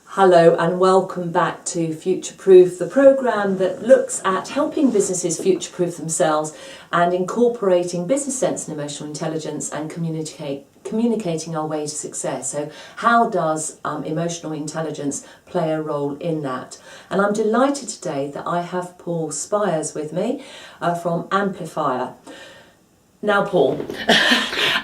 Hello and welcome back to Future Proof, the programme that looks at helping businesses future proof themselves and incorporating business sense and emotional intelligence and communicating our way to success. So how does emotional intelligence play a role in that? And I'm delighted today that I have Paul Squires with me from Amplifier. Now, Paul,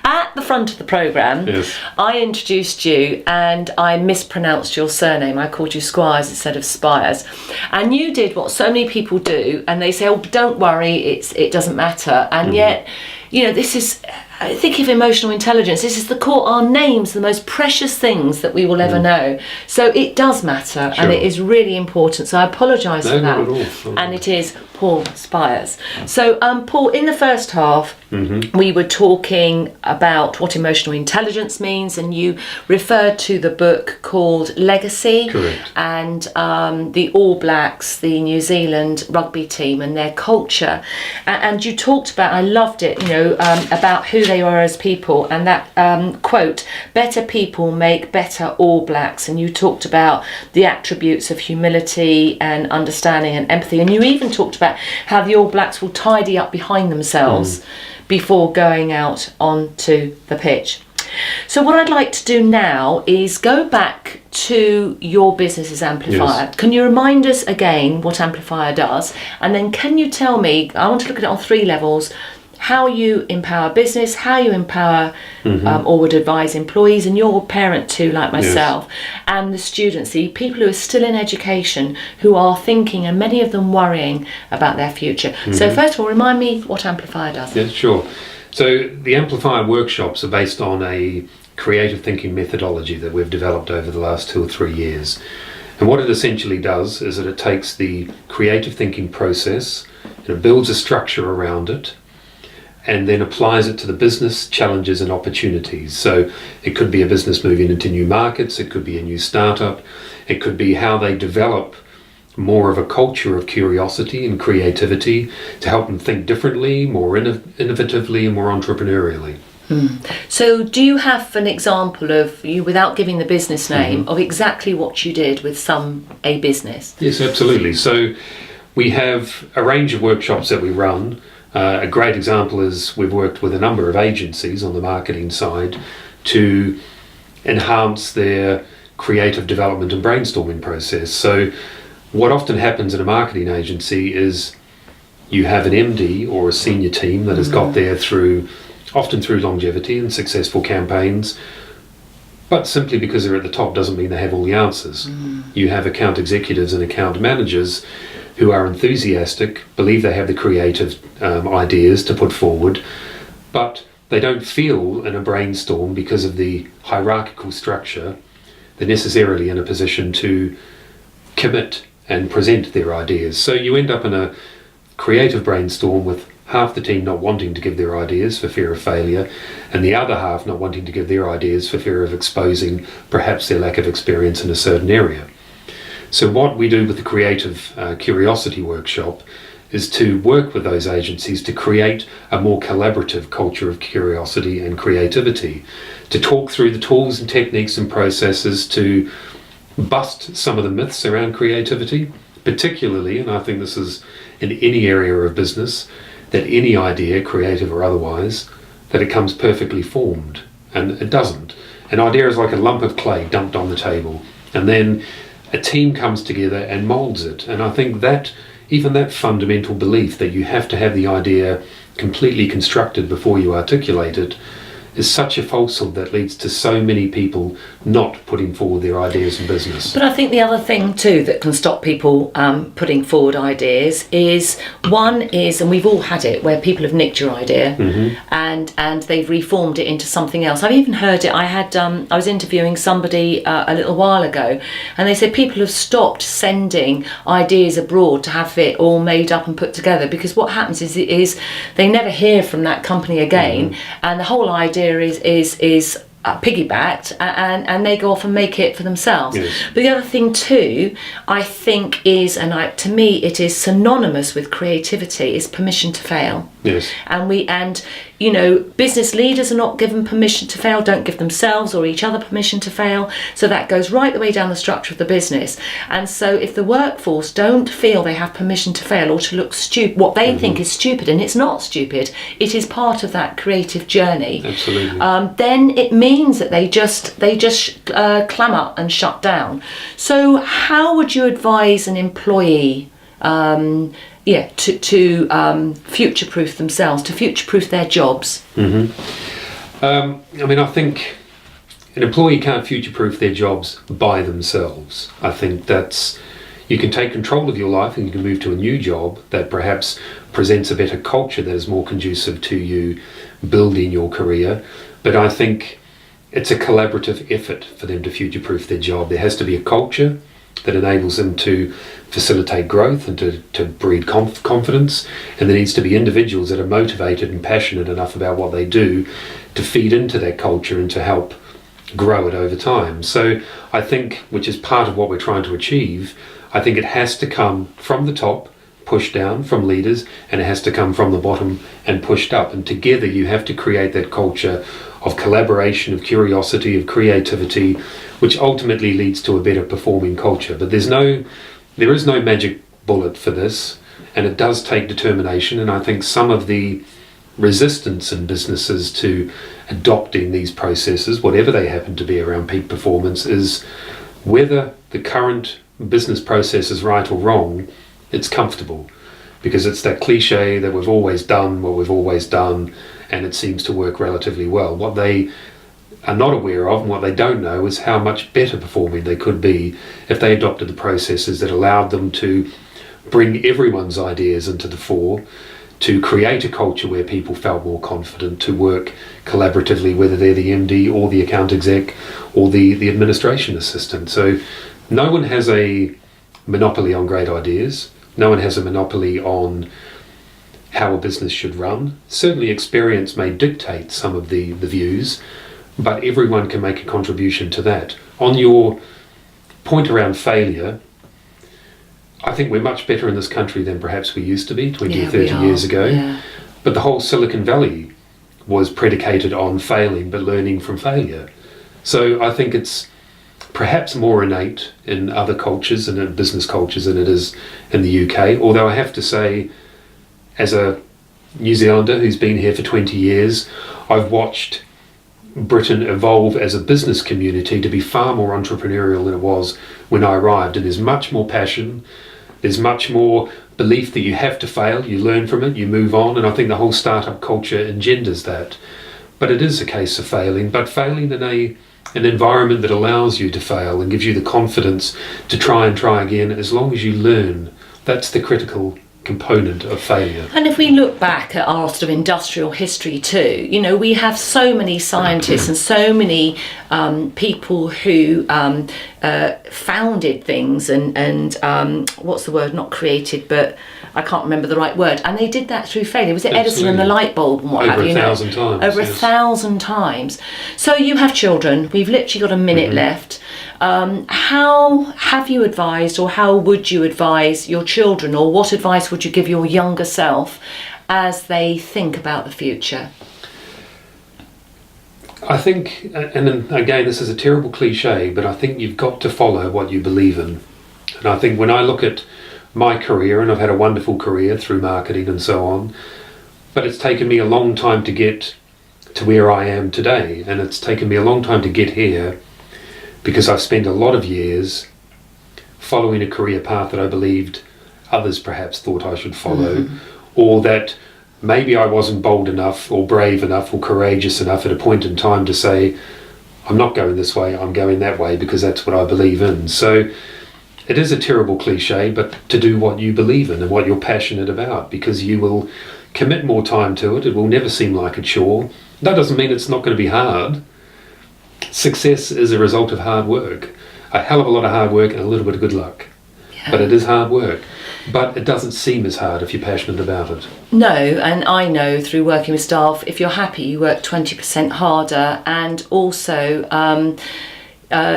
at the front of the programme, yes, I introduced you and I mispronounced your surname. I called you Squires instead of Spires. And you did what so many people do, and they say, oh, don't worry, it doesn't matter. And yet, you know, this is, I think of emotional intelligence, this is the core, our names, the most precious things that we will ever know. So it does matter, and it is really important. So I apologise for that. Not at all. And it is Paul Spires. So Paul, in the first half, we were talking about what emotional intelligence means, and you referred to the book called Legacy. Correct. And the All Blacks, the New Zealand rugby team and their culture. And you talked about, I loved it, you know, about who they are as people, and that quote, better people make better All Blacks. And you talked about the attributes of humility and understanding and empathy, and you even talked about how the All Blacks will tidy up behind themselves before going out onto the pitch. So what I'd like to do now is go back to your business as Amplifier. Yes. Can you remind us again what Amplifier does? And then can you tell me, I want to look at it on 3 levels, how you empower business, how you empower or would advise employees, and you're a parent too, like myself, and the students, the people who are still in education, who are thinking, and many of them worrying about their future. So first of all, remind me what Amplifier does. Yeah, sure. So the Amplifier workshops are based on a creative thinking methodology that we've developed over the last 2 or 3 years. And what it essentially does is that it takes the creative thinking process and it builds a structure around it, and then applies it to the business challenges and opportunities. So it could be a business moving into new markets, it could be a new startup, it could be how they develop more of a culture of curiosity and creativity to help them think differently, more innovatively and more entrepreneurially. So do you have an example of, you, without giving the business name, of exactly what you did with a business? Yes, absolutely. So we have a range of workshops that we run. A great example is we've worked with a number of agencies on the marketing side to enhance their creative development and brainstorming process. So what often happens in a marketing agency is you have an MD or a senior team that has got there often through longevity and successful campaigns, but simply because they're at the top doesn't mean they have all the answers. You have account executives and account managers who are enthusiastic, believe they have the creative ideas to put forward, but they don't feel in a brainstorm because of the hierarchical structure they're necessarily in a position to commit and present their ideas. So you end up in a creative brainstorm with half the team not wanting to give their ideas for fear of failure, and the other half not wanting to give their ideas for fear of exposing perhaps their lack of experience in a certain area. So what we do with the Creative Curiosity Workshop is to work with those agencies to create a more collaborative culture of curiosity and creativity, to talk through the tools and techniques and processes to bust some of the myths around creativity, particularly, and I think this is in any area of business, that any idea, creative or otherwise, that it comes perfectly formed, and it doesn't. An idea is like a lump of clay dumped on the table, and then a team comes together and molds it. And I think that even that fundamental belief that you have to have the idea completely constructed before you articulate it is such a falsehood that leads to so many people not putting forward their ideas in business. But I think the other thing too that can stop people putting forward ideas is, one is, and we've all had it, where people have nicked your idea and they've reformed it into something else. I've even heard it. I was interviewing somebody a little while ago, and they said people have stopped sending ideas abroad to have it all made up and put together, because what happens is they never hear from that company again, and the whole idea is piggybacked, and they go off and make it for themselves. Yes. But the other thing too, I think is, and to me it is synonymous with creativity, is permission to fail. Yes. And business leaders are not given permission to fail, don't give themselves or each other permission to fail. So that goes right the way down the structure of the business. And so if the workforce don't feel they have permission to fail or to look stupid, what they think is stupid, and it's not stupid, it is part of that creative journey. Absolutely. Then it means that they just clam up and shut down. So how would you advise an employee to future-proof themselves, to future-proof their jobs? I think an employee can't future-proof their jobs by themselves. I think you can take control of your life and you can move to a new job that perhaps presents a better culture that is more conducive to you building your career. But I think it's a collaborative effort for them to future-proof their job. There has to be a culture that enables them to facilitate growth and to breed confidence, and there needs to be individuals that are motivated and passionate enough about what they do to feed into that culture and to help grow it over time. So I think, which is part of what we're trying to achieve, I think it has to come from the top, pushed down from leaders, and it has to come from the bottom and pushed up, and together you have to create that culture of collaboration, of curiosity, of creativity, which ultimately leads to a better performing culture. But there is no magic bullet for this, and it does take determination. And I think some of the resistance in businesses to adopting these processes, whatever they happen to be around peak performance, is whether the current business process is right or wrong, it's comfortable, because it's that cliche that we've always done what we've always done, and it seems to work relatively well. What they are not aware of and what they don't know is how much better performing they could be if they adopted the processes that allowed them to bring everyone's ideas into the fore, to create a culture where people felt more confident to work collaboratively, whether they're the MD or the account exec or the administration assistant. So no one has a monopoly on great ideas. No one has a monopoly on how a business should run. Certainly experience may dictate some of the views, but everyone can make a contribution to that. On your point around failure, I think we're much better in this country than perhaps we used to be 20 or 30 years ago. Yeah. But the whole Silicon Valley was predicated on failing but learning from failure. So I think it's perhaps more innate in other cultures and in business cultures than it is in the UK. Although I have to say, as a New Zealander who's been here for 20 years, I've watched Britain evolve as a business community to be far more entrepreneurial than it was when I arrived. And there's much more passion, there's much more belief that you have to fail, you learn from it, you move on, and I think the whole startup culture engenders that. But it is a case of failing, but failing in an environment that allows you to fail and gives you the confidence to try and try again as long as you learn. That's the critical component of failure. And if we look back at our sort of industrial history too, we have so many scientists and so many people who founded things and what's the word, not created, but I can't remember the right word, and they did that through failure. Was it Edison and the light bulb and what have you? Over 1,000 times. Over 1,000 times. So you have children, we've literally got a minute left. How have you advised, or how would you advise your children, or what advice would you give your younger self as they think about the future? I think, and again, this is a terrible cliche, but I think you've got to follow what you believe in. And I think when I look at my career, and I've had a wonderful career through marketing and so on, but it's taken me a long time to get to where I am today, and it's taken me a long time to get here because I've spent a lot of years following a career path that I believed others perhaps thought I should follow, or that maybe I wasn't bold enough or brave enough or courageous enough at a point in time to say, I'm not going this way, I'm going that way, because that's what I believe in. So it is a terrible cliche, but to do what you believe in and what you're passionate about, because you will commit more time to it. It will never seem like a chore. That doesn't mean it's not going to be hard. Success is a result of hard work. A hell of a lot of hard work and a little bit of good luck. Yeah. But it is hard work. But it doesn't seem as hard if you're passionate about it. No, and I know through working with staff, if you're happy, you work 20% harder, and also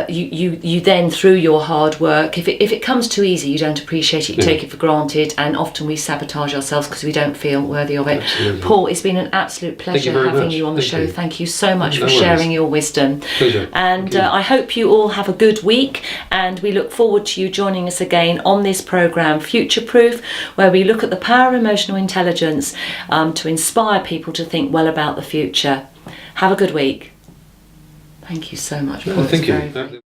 you then, through your hard work, if it comes too easy, you don't appreciate it, you take it for granted, and often we sabotage ourselves because we don't feel worthy of it. Absolutely. Paul, it's been an absolute pleasure having you on the show. Thank you so much for sharing your wisdom. Pleasure. And I hope you all have a good week, and we look forward to you joining us again on this programme, Future Proof, where we look at the power of emotional intelligence to inspire people to think well about the future. Have a good week. Thank you so much. Thank you.